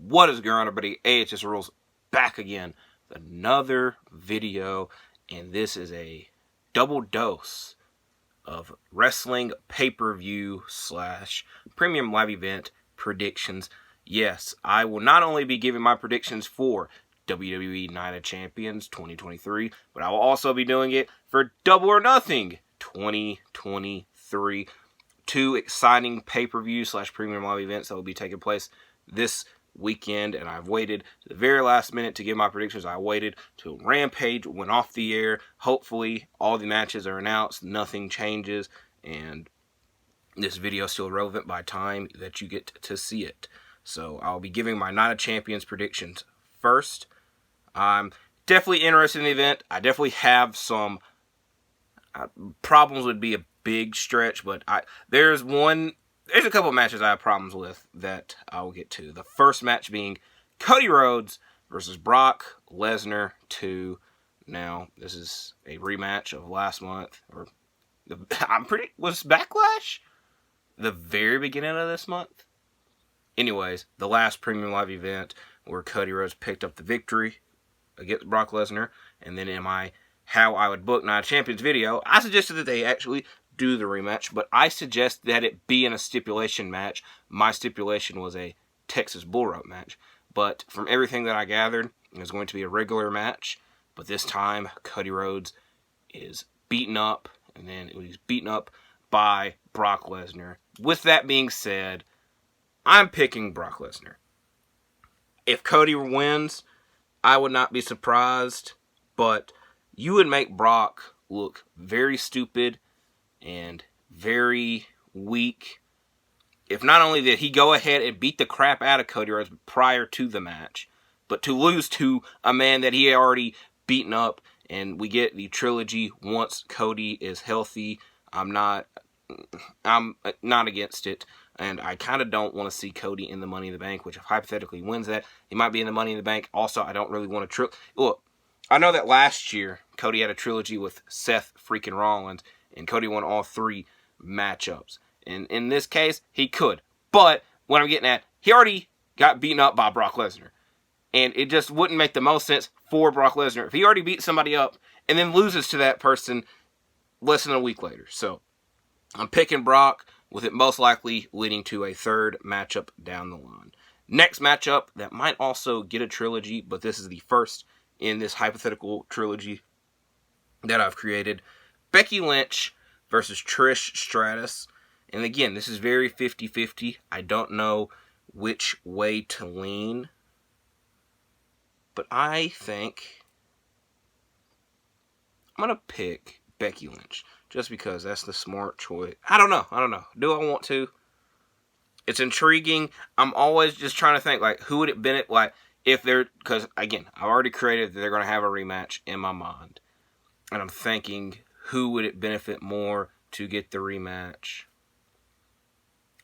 What is going on, everybody? AHS Rules back again with another video, and this is a double dose of wrestling pay-per-view / premium live event predictions. Yes, I will not only be giving my predictions for WWE Night of Champions 2023, but I will also be doing it for Double or Nothing 2023. Two exciting pay-per-view / premium live events that will be taking place this weekend, and I've waited to the very last minute to give my predictions. I waited till Rampage went off the air. Hopefully all the matches are announced, nothing changes, and this video is still relevant by time that you get to see it. So I'll be giving my Night of Champions predictions first. I'm definitely interested in the event. I definitely have some problems, would be a big stretch, but there's a couple of matches I have problems with that I will get to. The first match being Cody Rhodes versus Brock Lesnar 2. Now, this is a rematch of last month, was Backlash the very beginning of this month? Anyways, the last premium live event where Cody Rhodes picked up the victory against Brock Lesnar, and then in my How I Would Book Night of Champions video, I suggested that they actually do the rematch, but I suggest that it be in a stipulation match. My stipulation was a Texas Bull Rope match, but from everything that I gathered, it was going to be a regular match, but this time Cody Rhodes is beaten up, and then he's beaten up by Brock Lesnar. With that being said, I'm picking Brock Lesnar. If Cody wins, I would not be surprised, but you would make Brock look very stupid and very weak if not only did he go ahead and beat the crap out of Cody Rhodes prior to the match, but to lose to a man that he had already beaten up. And we get the trilogy once Cody is healthy. I'm not against it, and I kind of don't want to see Cody in the Money in the Bank, which if hypothetically wins that, he might be in the Money in the Bank. Also, I don't really want to look, I know that last year Cody had a trilogy with Seth freaking Rollins, and Cody won all 3 matchups. And in this case, he could. But what I'm getting at, he already got beaten up by Brock Lesnar. And it just wouldn't make the most sense for Brock Lesnar if he already beat somebody up and then loses to that person less than a week later. So I'm picking Brock, with it most likely leading to a third matchup down the line. Next matchup that might also get a trilogy, but this is the first in this hypothetical trilogy that I've created. Becky Lynch versus Trish Stratus. And again, this is very 50-50. I don't know which way to lean, but I think I'm going to pick Becky Lynch just because that's the smart choice. I don't know. Do I want to? It's intriguing. I'm always just trying to think, like, who would it benefit, like, if they're, because, again, I've already created that they're going to have a rematch in my mind. And I'm thinking, who would it benefit more to get the rematch?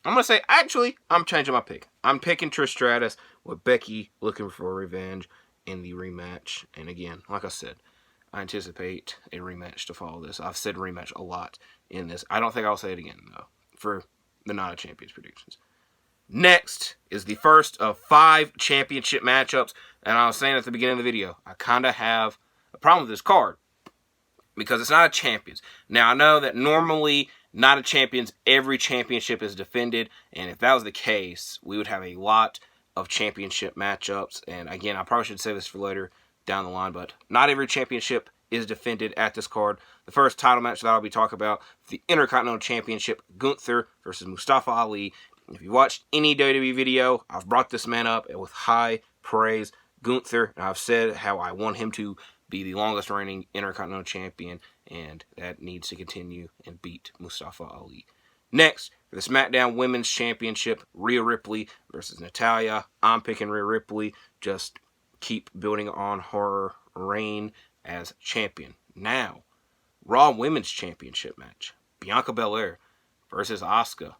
I'm going to say, actually, I'm changing my pick. I'm picking Trish Stratus with Becky looking for revenge in the rematch. And again, like I said, I anticipate a rematch to follow this. I've said rematch a lot in this. I don't think I'll say it again, though, for the Night of Champions predictions. Next is the first of 5 championship matchups. And I was saying at the beginning of the video, I kind of have a problem with this card because it's not a champions. Now, I know that normally not a champions, every championship is defended. And if that was the case, we would have a lot of championship matchups. And again, I probably should save this for later down the line, but not every championship is defended at this card. The first title match that I'll be talking about, the Intercontinental Championship, Gunther versus Mustafa Ali. If you watched any WWE video, I've brought this man up with high praise. Gunther, and I've said how I want him to be the longest reigning Intercontinental Champion, and that needs to continue and beat Mustafa Ali. Next, for the SmackDown Women's Championship, Rhea Ripley versus Natalya. I'm picking Rhea Ripley. Just keep building on her reign as champion. Now, Raw Women's Championship match, Bianca Belair versus Asuka.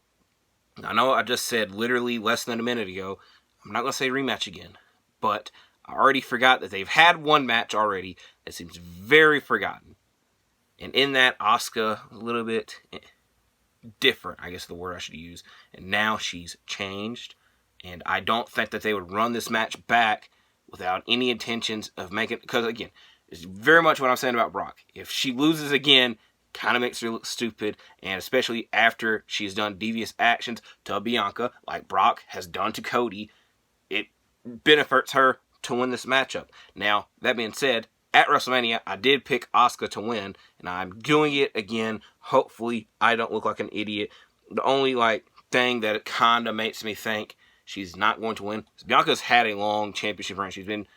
I know I just said literally less than a minute ago, I'm not going to say rematch again, but I already forgot that they've had one match already that seems very forgotten. And in that, Asuka, a little bit different, I guess the word I should use. And now she's changed. And I don't think that they would run this match back without any intentions of making... Because, again, it's very much what I'm saying about Brock. If she loses again, kind of makes her look stupid, and especially after she's done devious actions to Bianca, like Brock has done to Cody, it benefits her to win this matchup. Now, that being said, at WrestleMania, I did pick Asuka to win, and I'm doing it again. Hopefully, I don't look like an idiot. The only, thing that it kind of makes me think she's not going to win is Bianca's had a long championship reign. She's been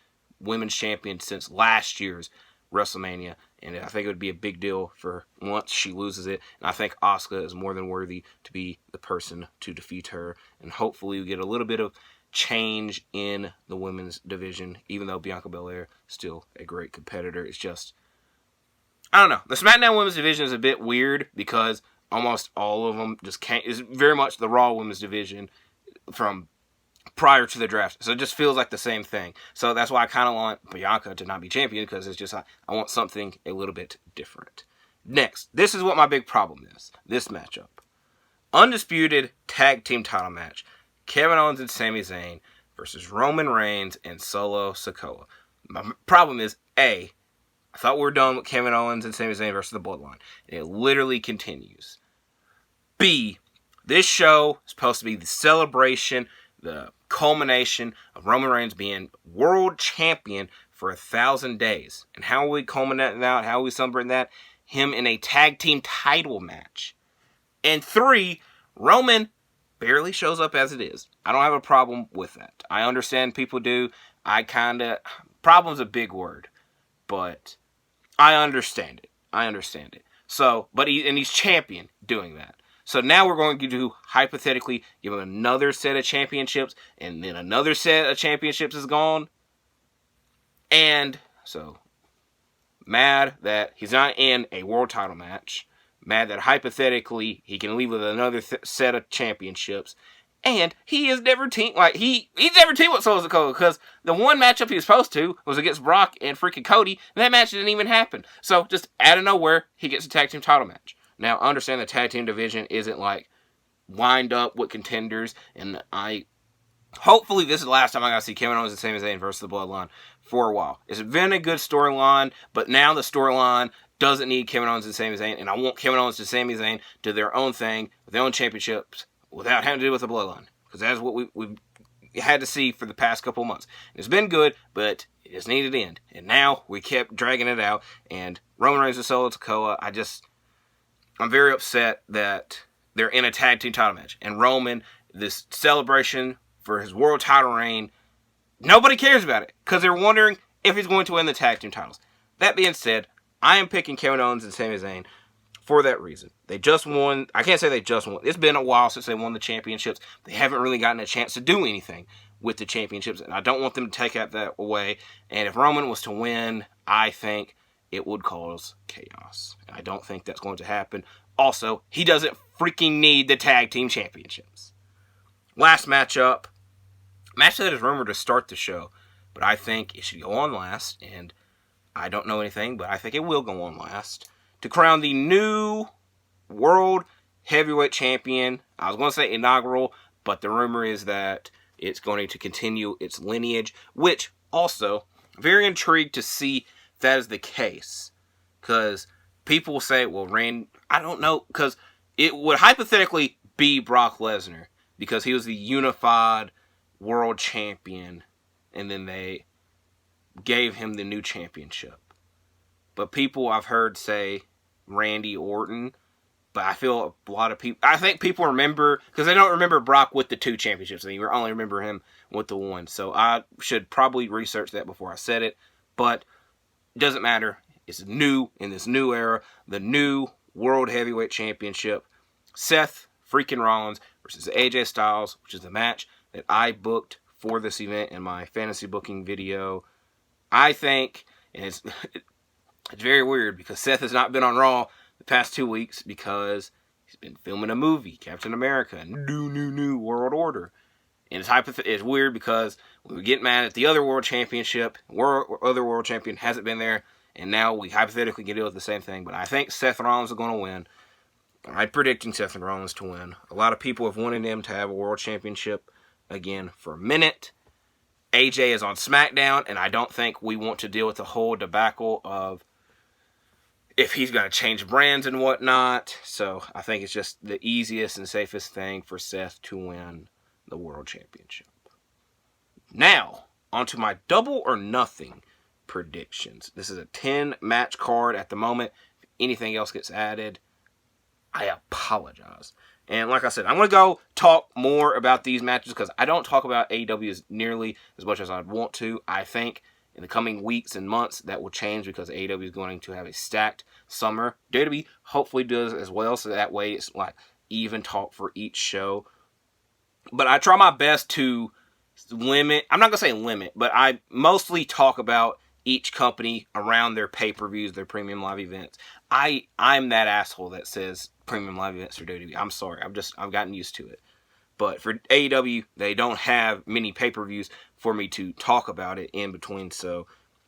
women's champion since last year's WrestleMania, and I think it would be a big deal for once she loses it, and I think Asuka is more than worthy to be the person to defeat her, and hopefully we get a little bit of change in the women's division, even though Bianca Belair is still a great competitor. It's just, I don't know. The SmackDown women's division is a bit weird because almost all of them just can't. It's very much the Raw women's division from prior to the draft. So it just feels like the same thing. So that's why I kind of want Bianca to not be champion, because it's just, I want something a little bit different. Next, this is what my big problem is. This matchup. Undisputed tag team title match. Kevin Owens and Sami Zayn versus Roman Reigns and Solo Sikoa. My problem is, A, I thought we were done with Kevin Owens and Sami Zayn versus the Bloodline. And it literally continues. B, this show is supposed to be the celebration, the culmination of Roman Reigns being world champion for 1,000 days. And how are we culminating that? How are we celebrating that? Him in a tag team title match. And 3, Roman barely shows up as it is. I don't have a problem with that. I understand people do. Problem's a big word, but I understand it. So, he's champion doing that. So now we're going to do, hypothetically, give him another set of championships, and then another set of championships is gone. And so, mad that he's not in a world title match. Mad that hypothetically he can leave with another set of championships, and he has never teamed he's never teamed with Solo Sikoa, because the one matchup he was supposed to was against Brock and freaking Cody, and that match didn't even happen. So just out of nowhere, he gets a tag team title match. Now, I understand the tag team division isn't lined up with contenders, and hopefully this is the last time I got to see Kevin Owens and Sami Zayn versus the Bloodline for a while. It's been a good storyline, but now the storyline doesn't need Kevin Owens and Sami Zayn, and I want Kevin Owens and Sami Zayn do their own thing, with their own championships, without having to do with the Bloodline. Because that's what we've had to see for the past couple months. And it's been good, but it just needed to end. And now we kept dragging it out, and Roman Reigns and Solo Sikoa, I'm very upset that they're in a tag team title match. And Roman, this celebration for his world title reign, nobody cares about it, because they're wondering if he's going to win the tag team titles. That being said, I am picking Kevin Owens and Sami Zayn for that reason. They just won. I can't say they just won. It's been a while since they won the championships. They haven't really gotten a chance to do anything with the championships, and I don't want them to take that away. And if Roman was to win, I think it would cause chaos. And I don't think that's going to happen. Also, he doesn't freaking need the tag team championships. Last matchup. Match that is rumored to start the show, but I think it should go on last, and I don't know anything, but I think it will go on last, to crown the new World Heavyweight Champion. I was going to say inaugural, but the rumor is that it's going to continue its lineage, which also, very intrigued to see if that is the case. Because people will say, well, I don't know, because it would hypothetically be Brock Lesnar, because he was the unified world champion, and then they gave him the new championship. But people I've heard say Randy Orton, but I feel a lot of people, I think people remember, because they don't remember Brock with the 2 championships, and you only remember him with the 1. So I should probably research that before I said it, but it doesn't matter. It's new in this new era, the new World Heavyweight Championship. Seth freaking Rollins versus AJ Styles, which is the match that I booked for this event in my fantasy booking video. I think, and it's very weird, because Seth has not been on Raw the past 2 weeks because he's been filming a movie, Captain America, New World Order. And it's weird because we were getting mad at the other world championship, other world champion hasn't been there, and now we hypothetically can deal with the same thing. But I think Seth Rollins is going to win. I'm predicting Seth Rollins to win. A lot of people have wanted him to have a world championship again for a minute. AJ is on SmackDown, and I don't think we want to deal with the whole debacle of if he's going to change brands and whatnot. So I think it's just the easiest and safest thing for Seth to win the World Championship. Now, onto my double or nothing predictions. This is a 10-match card at the moment. If anything else gets added, I apologize. And like I said, I'm going to go talk more about these matches because I don't talk about AEW as nearly as much as I'd want to. I think in the coming weeks and months that will change because AEW is going to have a stacked summer. WWE hopefully does as well, so that way it's like even talk for each show. But I try my best to limit, I'm not going to say limit, but I mostly talk about each company around their pay-per-views, their premium live events. I'm that asshole that says premium live events for WWE. I'm sorry. I've gotten used to it. But for AEW, they don't have many pay-per-views for me to talk about it in between. So,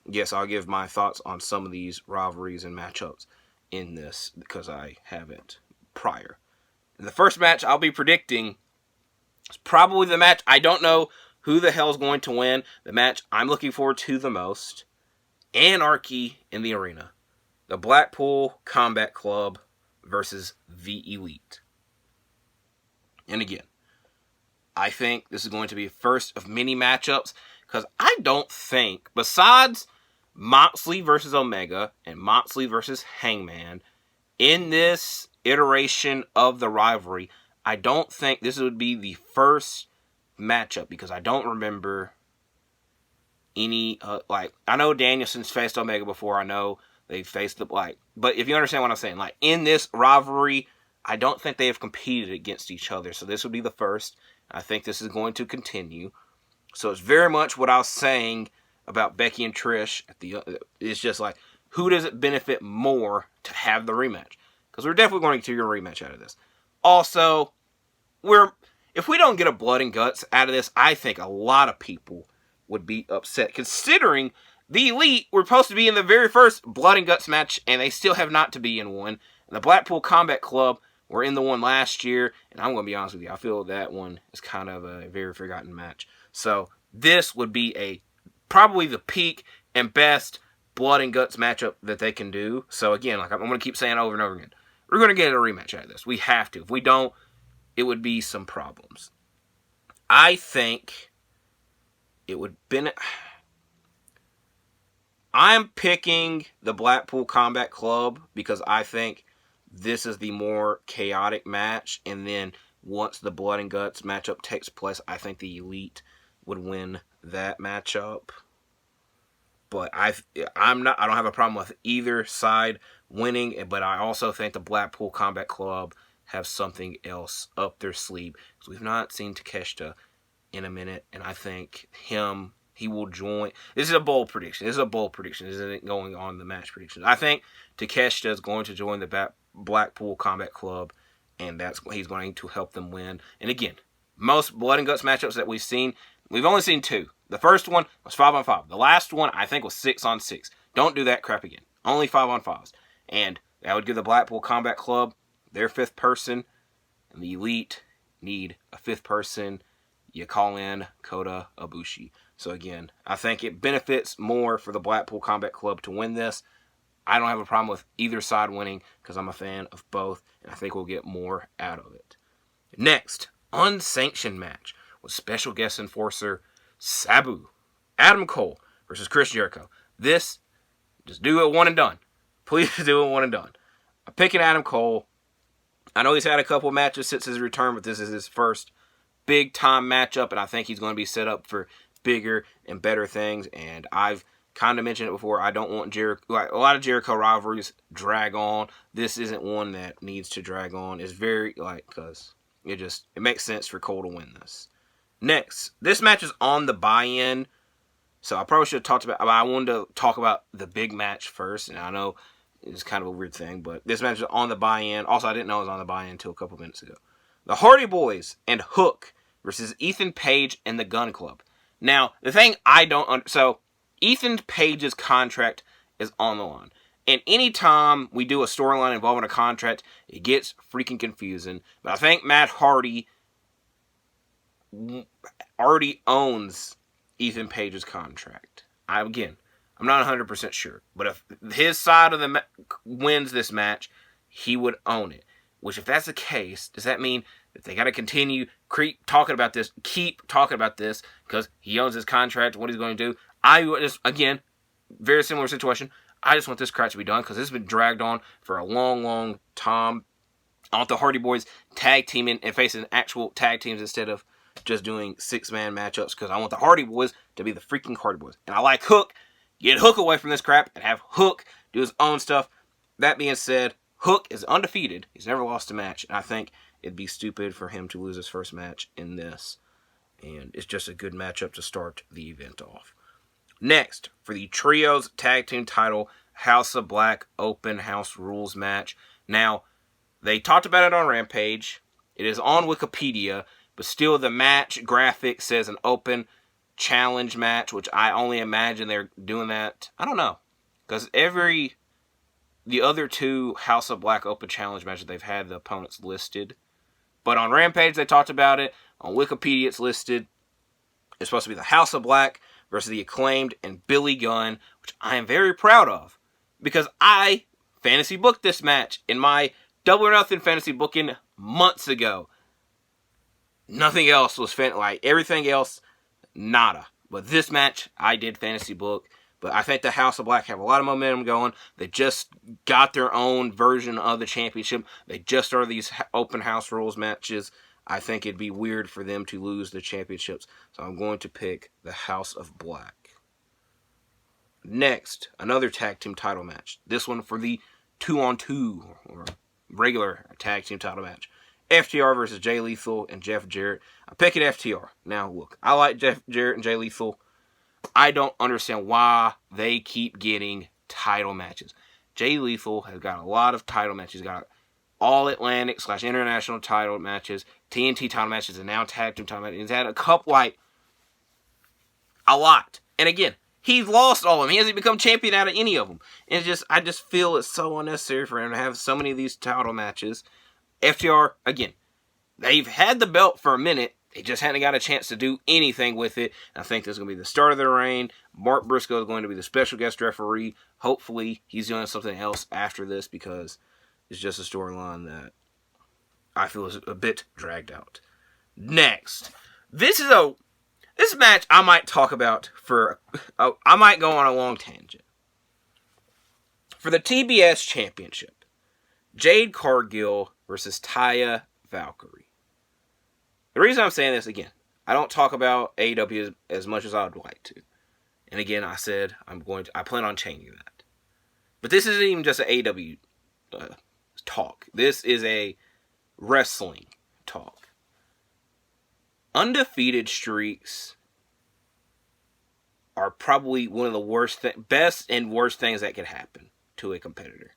yes, I'll give my thoughts on some of these rivalries and matchups in this because I haven't prior. The first match I'll be predicting is probably the match. I don't know who the hell is going to win. The match I'm looking forward to the most. Anarchy in the arena. The Blackpool Combat Club versus the Elite. And again, I think this is going to be the first of many matchups because I don't think, besides Moxley versus Omega and Moxley versus Hangman, in this iteration of the rivalry, I don't think this would be the first matchup because I don't remember any, I know Danielson's faced Omega before. I know they faced but if you understand what I'm saying, like in this rivalry, I don't think they have competed against each other. So this would be the first. I think this is going to continue. So it's very much what I was saying about Becky and Trish. It's just like, who does it benefit more to have the rematch? Because we're definitely going to get a rematch out of this. Also, if we don't get a blood and guts out of this, I think a lot of people would be upset, considering the Elite were supposed to be in the very first blood and guts match, and they still have not to be in one. And the Blackpool Combat Club were in the one last year, and I'm going to be honest with you, I feel that one is kind of a very forgotten match. So this would be probably the peak and best blood and guts matchup that they can do. So again, like I'm going to keep saying over and over again, we're going to get a rematch out of this. We have to. If we don't, it would be some problems. I think it would I'm picking the Blackpool Combat Club because I think this is the more chaotic match. And then once the blood and guts matchup takes place, I think the Elite would win that matchup. But I don't have a problem with either side winning. But I also think the Blackpool Combat Club have something else up their sleeve. Because we've not seen Takeshita in a minute. And I think he will join. This is a bold prediction. This isn't going on the match prediction. I think Takeshita is going to join the Blackpool Combat Club, and he's going to help them win. And again, most blood and guts matchups that we've only seen 2. The first one was 5-on-5. The last one, I think, was 6-on-6. Don't do that crap again. Only 5-on-5s. And that would give the Blackpool Combat Club their 5th person, and the Elite need a 5th person. You call in Kota Ibushi. So again, I think it benefits more for the Blackpool Combat Club to win this. I don't have a problem with either side winning because I'm a fan of both, and I think we'll get more out of it. Next, unsanctioned match with special guest enforcer Sabu, Adam Cole versus Chris Jericho. This, just do it one and done. Please do it one and done. I'm picking Adam Cole. I know he's had a couple matches since his return, but this is his first big-time matchup, and I think he's going to be set up for bigger and better things. And I've kind of mentioned it before. I don't want a lot of Jericho rivalries drag on. This isn't one that needs to drag on. It's very because it makes sense for Cole to win this. Next, this match is on the buy-in, so I probably should have talked about. I wanted to talk about the big match first, and I know it's kind of a weird thing, but this match is on the buy-in. Also, I didn't know it was on the buy-in until a couple minutes ago. The Hardy Boys and Hook versus Ethan Page and the Gun Club. Now, the thing so Ethan Page's contract is on the line. And anytime we do a storyline involving a contract, it gets freaking confusing. But I think Matt Hardy already owns Ethan Page's contract. I'm not 100% sure. But if his side of the wins this match, he would own it. Which, if that's the case, does that mean that they got to continue keep talking about this because he owns his contract, what he's going to do? I just, again, very similar situation. I just want this crap to be done because this has been dragged on for a long, long time. I want the Hardy Boys tag teaming and facing actual tag teams instead of just doing 6-man matchups because I want the Hardy Boys to be the freaking Hardy Boys. And I like Hook. Get Hook away from this crap and have Hook do his own stuff. That being said, Hook is undefeated. He's never lost a match. And I think it'd be stupid for him to lose his first match in this. And it's just a good matchup to start the event off. Next, for the Trios Tag Team title, House of Black Open House Rules match. Now, they talked about it on Rampage. It is on Wikipedia, but still the match graphic says an open challenge match, which I only imagine they're doing that. I don't know. Because the other 2 House of Black Open Challenge matches, they've had the opponents listed. But on Rampage, they talked about it. On Wikipedia, it's listed. It's supposed to be the House of Black versus the Acclaimed and Billy Gunn, which I am very proud of. Because I fantasy booked this match in my Double or Nothing fantasy booking months ago. Nothing else was everything else, nada. But this match, I did fantasy book. But I think the House of Black have a lot of momentum going. They just got their own version of the championship. They just started these open house rules matches. I think it'd be weird for them to lose the championships. So I'm going to pick the House of Black. Next, another tag team title match. This one for the 2-on-2 or regular tag team title match. FTR versus Jay Lethal and Jeff Jarrett. I'm picking FTR. Now, look, I like Jeff Jarrett and Jay Lethal. I don't understand why they keep getting title matches. Jay Lethal has got a lot of title matches. He's got all Atlantic / international title matches, TNT title matches, and now tag team title matches. He's had a couple, a lot. And again, he's lost all of them. He hasn't become champion out of any of them. And I just feel it's so unnecessary for him to have so many of these title matches. FTR, again, they've had the belt for a minute. They just hadn't got a chance to do anything with it. I think this is going to be the start of their reign. Mark Briscoe is going to be the special guest referee. Hopefully, he's doing something else after this because it's just a storyline that I feel is a bit dragged out. Next, this match I might talk about I might go on a long tangent. For the TBS Championship, Jade Cargill versus Taya Valkyrie. The reason I'm saying this, again, I don't talk about AEW as much as I would like to. And again, I said I plan on changing that. But this isn't even just an AEW talk. This is a wrestling talk. Undefeated streaks are probably one of the best and worst things that could happen to a competitor.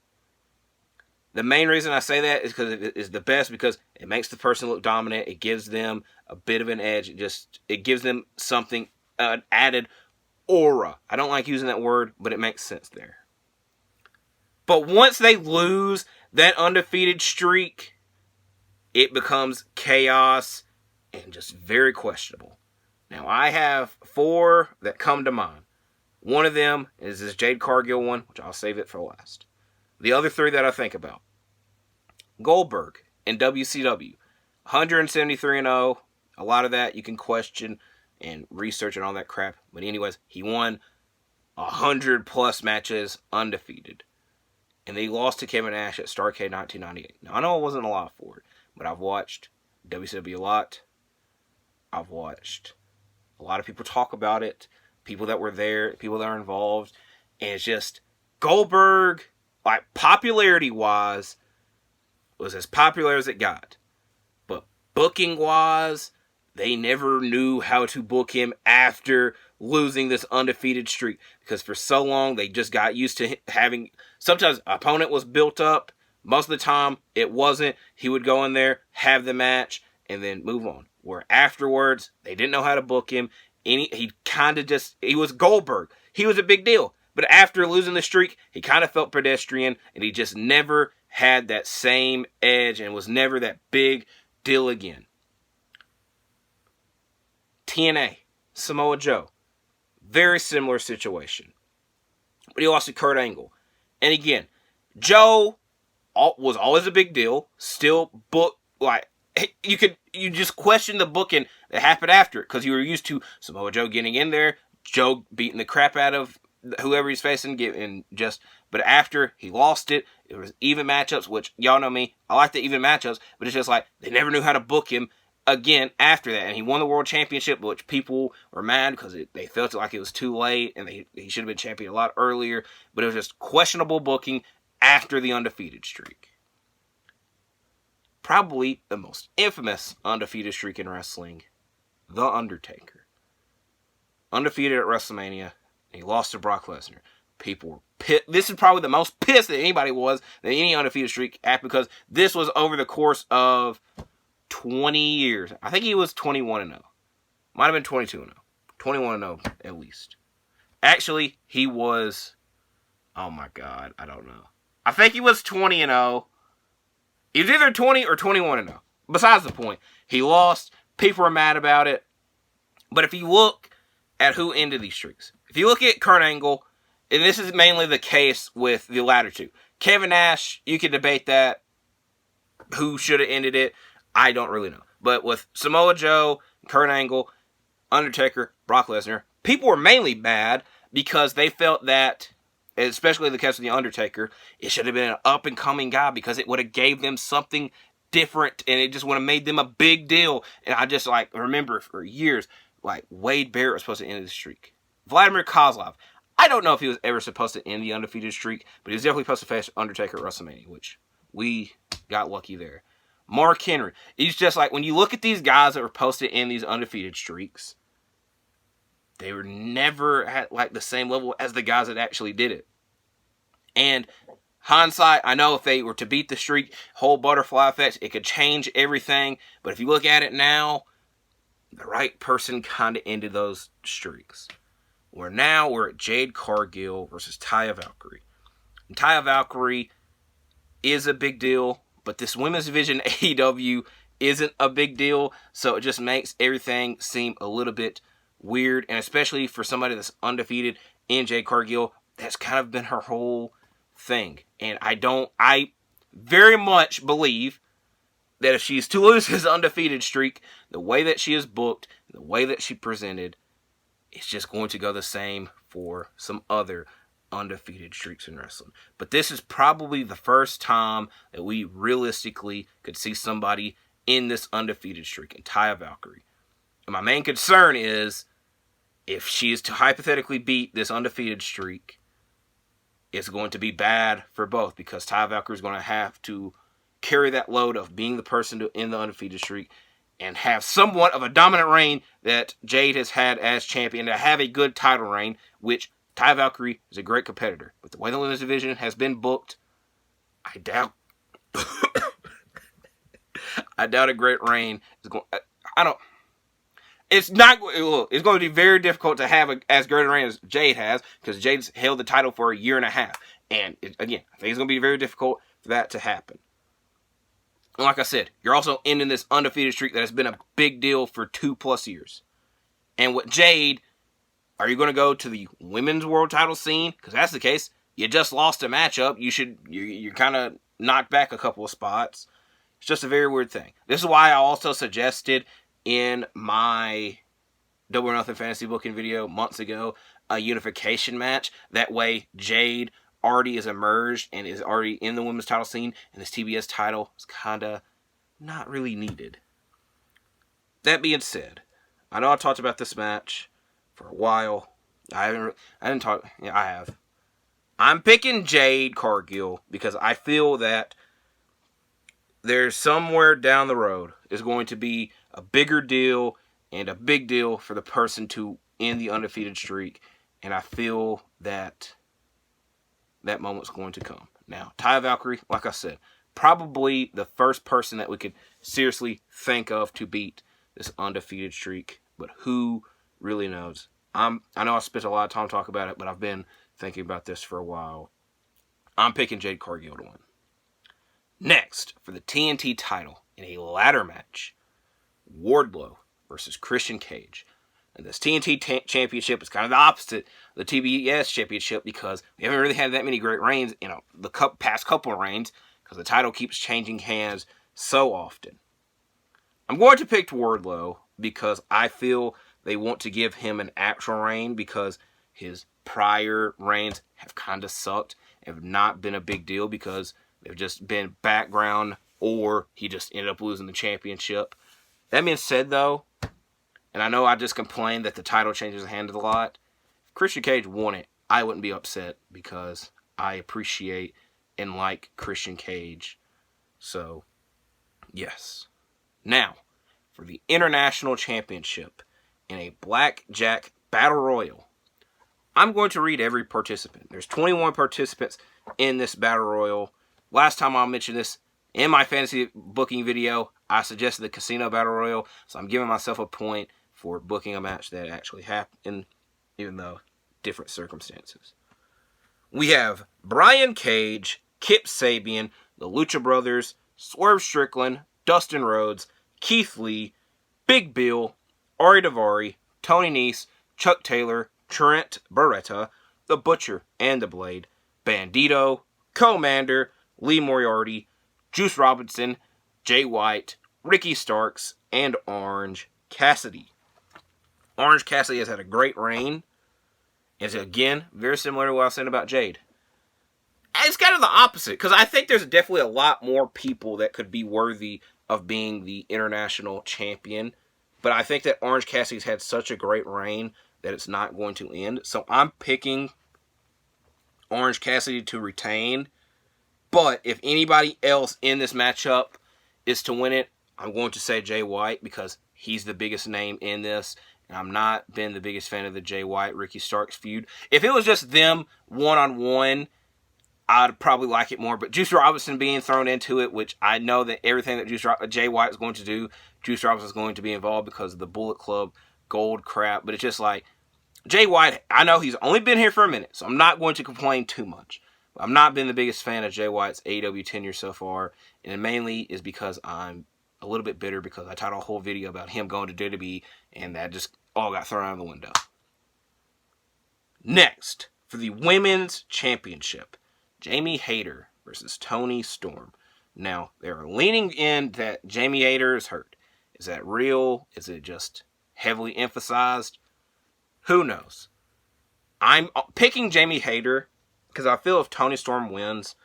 The main reason I say that is because it is the best because it makes the person look dominant. It gives them a bit of an edge. It gives them something, an added aura. I don't like using that word, but it makes sense there. But once they lose that undefeated streak, it becomes chaos and just very questionable. Now, I have 4 that come to mind. One of them is this Jade Cargill one, which I'll save it for last. The other 3 that I think about. Goldberg in WCW. 173-0. A lot of that you can question and research and all that crap. But anyways, he won 100+ matches undefeated. And they lost to Kevin Nash at Starrcade 1998. Now, I know I wasn't alive for it, but I've watched WCW a lot. I've watched a lot of people talk about it. People that were there, people that are involved. And it's just, Goldberg, popularity-wise, was as popular as it got. But booking-wise, they never knew how to book him after losing this undefeated streak. Because for so long, they just got used to having... Sometimes opponent was built up. Most of the time, it wasn't. He would go in there, have the match, and then move on. Where afterwards, they didn't know how to book him. He was Goldberg. He was a big deal. But after losing the streak, he kind of felt pedestrian, and he just never had that same edge and was never that big deal again. TNA, Samoa Joe. Very similar situation. But he lost to Kurt Angle. And again, Joe was always a big deal. Still booked, like, you just question the booking that happened after it, because you were used to Samoa Joe getting in there, Joe beating the crap out of whoever he's facing, but after he lost it was even matchups, which y'all know me, I like the even matchups, but it's just like they never knew how to book him again after that. And he won the world championship, which people were mad because they felt like it was too late, and he should have been champion a lot earlier, but it was just questionable booking after the undefeated streak. Probably the most infamous undefeated streak in wrestling, The Undertaker. Undefeated at WrestleMania, and he lost to Brock Lesnar. People were pissed. This is probably the most pissed that anybody was than any undefeated streak, because this was over the course of 20 years. I think he was 21-0. Might have been 22-0. 21-0 at least. Actually, he was, oh my God, I don't know. I think he was 20-0. He was either 20 or 21-0. Besides the point, he lost. People were mad about it. But if you look at who ended these streaks, if you look at Kurt Angle, and this is mainly the case with the latter two. Kevin Nash, you can debate that. Who should have ended it? I don't really know. But with Samoa Joe, Kurt Angle, Undertaker, Brock Lesnar, people were mainly mad because they felt that, especially the case of the Undertaker, it should have been an up-and-coming guy because it would have gave them something different, and it just would have made them a big deal. And I just remember for years, Wade Barrett was supposed to end the streak. Vladimir Kozlov, I don't know if he was ever supposed to end the undefeated streak, but he was definitely supposed to face Undertaker at WrestleMania, which we got lucky there. Mark Henry, he's just when you look at these guys that were supposed to end these undefeated streaks, they were never at the same level as the guys that actually did it. And hindsight, I know if they were to beat the streak, whole butterfly effect, it could change everything. But if you look at it now, the right person kind of ended those streaks. Now we're at Jade Cargill versus Taya Valkyrie. And Taya Valkyrie is a big deal, but this women's division AEW isn't a big deal, so it just makes everything seem a little bit weird, and especially for somebody that's undefeated in Jade Cargill, that's kind of been her whole thing. And I very much believe that if she's to lose his undefeated streak, the way that she is booked, the way that she presented, it's just going to go the same for some other undefeated streaks in wrestling. But this is probably the first time that we realistically could see somebody in this undefeated streak, in Taya Valkyrie. And my main concern is, if she is to hypothetically beat this undefeated streak, it's going to be bad for both, because Taya Valkyrie is going to have to carry that load of being the person to end the undefeated streak and have somewhat of a dominant reign that Jade has had as champion, to have a good title reign, which Taya Valkyrie is a great competitor. But the way the women's division has been booked, I doubt a great reign is going. It's not. It's going to be very difficult to have as great a reign as Jade has, because Jade's held the title for a year and a half, and again, I think it's going to be very difficult for that to happen. And like I said, you're also ending this undefeated streak that has been a big deal for 2+ years. And with Jade, are you going to go to the women's world title scene? Because that's the case. You just lost a matchup. You're kind of knocked back a couple of spots. It's just a very weird thing. This is why I also suggested in my Double or Nothing fantasy booking video months ago a unification match. That way Jade already is emerged and is already in the women's title scene, and this TBS title is kind of not really needed. That being said, I know I talked about this match for a while. I have. I'm picking Jade Cargill because I feel that there's somewhere down the road is going to be a bigger deal and a big deal for the person to end the undefeated streak, and I feel that that moment's going to come. Now, Taya Valkyrie, like I said, probably the first person that we could seriously think of to beat this undefeated streak, but who really knows? I know I spent a lot of time talking about it, but I've been thinking about this for a while. I'm picking Jade Cargill to win. Next, for the TNT title in a ladder match, Wardlow versus Christian Cage. And this TNT championship is kind of the opposite of the TBS championship because we haven't really had that many great reigns, the past couple of reigns, because the title keeps changing hands so often. I'm going to pick Wardlow because I feel they want to give him an actual reign because his prior reigns have kind of sucked, have not been a big deal because they've just been background or he just ended up losing the championship. That being said, though, and I know I just complained that the title changes hands a lot, if Christian Cage won it, I wouldn't be upset because I appreciate and like Christian Cage. So, yes. Now, for the International Championship in a Blackjack Battle Royal, I'm going to read every participant. There's 21 participants in this Battle Royal. Last time I mentioned this in my fantasy booking video, I suggested the Casino Battle Royal, so I'm giving myself a point for booking a match that actually happened, even though different circumstances. We have Brian Cage, Kip Sabian, the Lucha Brothers, Swerve Strickland, Dustin Rhodes, Keith Lee, Big Bill, Ari Daivari, Tony Nese, Chuck Taylor, Trent Beretta, The Butcher and the Blade, Bandito, Commander, Lee Moriarty, Juice Robinson, Jay White, Ricky Starks, and Orange Cassidy. Orange Cassidy has had a great reign. It's, again, very similar to what I was saying about Jade. It's kind of the opposite, because I think there's definitely a lot more people that could be worthy of being the international champion. But I think that Orange Cassidy's had such a great reign that it's not going to end. So I'm picking Orange Cassidy to retain. But if anybody else in this matchup is to win it, I'm going to say Jay White because he's the biggest name in this. And I'm not been the biggest fan of the Jay White-Ricky Starks feud. If it was just them one-on-one, I'd probably like it more. But Juice Robinson being thrown into it, which I know that everything that Jay White is going to do, Juice Robinson is going to be involved because of the Bullet Club gold crap. But it's just like, Jay White, I know he's only been here for a minute, so I'm not going to complain too much. But I've not been the biggest fan of Jay White's AEW tenure so far. And it mainly is because I'm a little bit bitter because I titled a whole video about him going to WWE, and that just all got thrown out of the window. Next, for the Women's Championship, Jamie Hayter versus Toni Storm. Now, they're leaning in that Jamie Hayter is hurt. Is that real? Is it just heavily emphasized? Who knows? I'm picking Jamie Hayter because I feel if Toni Storm wins,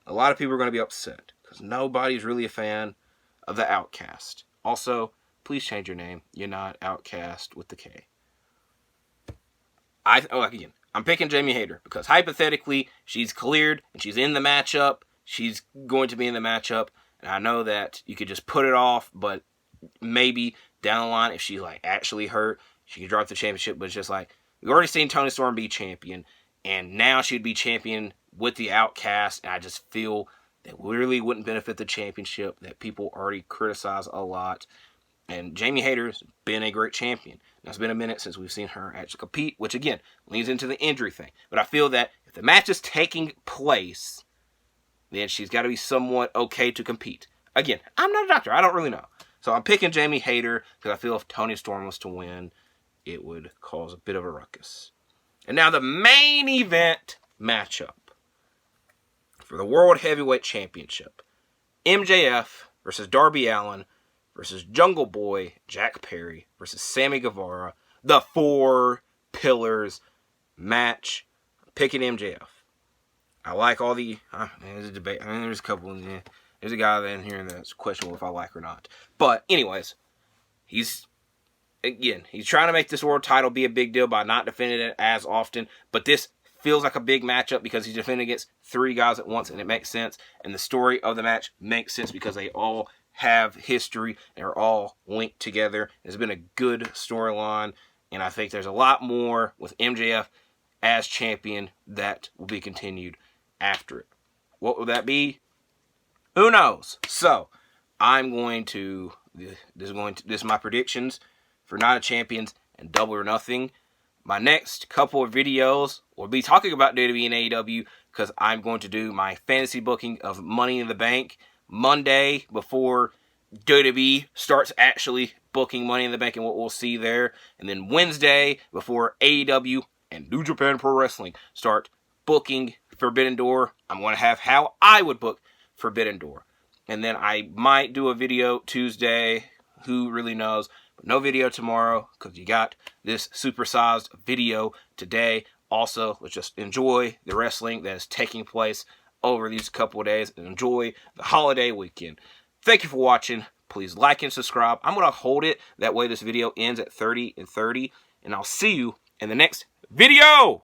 a lot of people are going to be upset because nobody's really a fan of the Outcast. Also, please change your name. You're not Outcast with the K. I'm picking Jamie Hayter because hypothetically, she's cleared and she's in the matchup. She's going to be in the matchup. And I know that you could just put it off, but maybe down the line, if she's actually hurt, she could drop the championship. But it's just we've already seen Toni Storm be champion. And now she'd be champion with the Outcast. And I just feel that really wouldn't benefit the championship, that people already criticize a lot. And Jamie Hayter's been a great champion. Now, it's been a minute since we've seen her actually compete, which, again, leads into the injury thing. But I feel that if the match is taking place, then she's got to be somewhat okay to compete. Again, I'm not a doctor. I don't really know. So I'm picking Jamie Hayter because I feel if Toni Storm was to win, it would cause a bit of a ruckus. And now the main event matchup for the World Heavyweight Championship. MJF versus Darby Allin versus Jungle Boy Jack Perry versus Sammy Guevara. The Four Pillars match. I'm picking MJF. I like all the... there's a debate. There's a couple in there. There's a guy in here that's questionable if I like or not. But anyways, he's trying to make this world title be a big deal by not defending it as often. But this feels like a big matchup because he's defending against three guys at once, and it makes sense. And the story of the match makes sense because they all have history. They're all linked together. It's been a good storyline, and I think there's a lot more with MJF as champion that will be continued after it. What will that be? Who knows? So, this is my predictions for Night of Champions and Double or Nothing. My next couple of videos will be talking about WWE and AEW because I'm going to do my fantasy booking of Money in the Bank Monday before WWE starts actually booking Money in the Bank and what we'll see there. And then Wednesday, before AEW and New Japan Pro Wrestling start booking Forbidden Door, I'm going to have how I would book Forbidden Door. And then I might do a video Tuesday. Who really knows? But no video tomorrow because you got this supersized video today. Also, let's just enjoy the wrestling that is taking place over these couple of days and enjoy the holiday weekend. Thank you for watching. Please like and subscribe. I'm going to hold it. That way this video ends at 30 and 30. And I'll see you in the next video.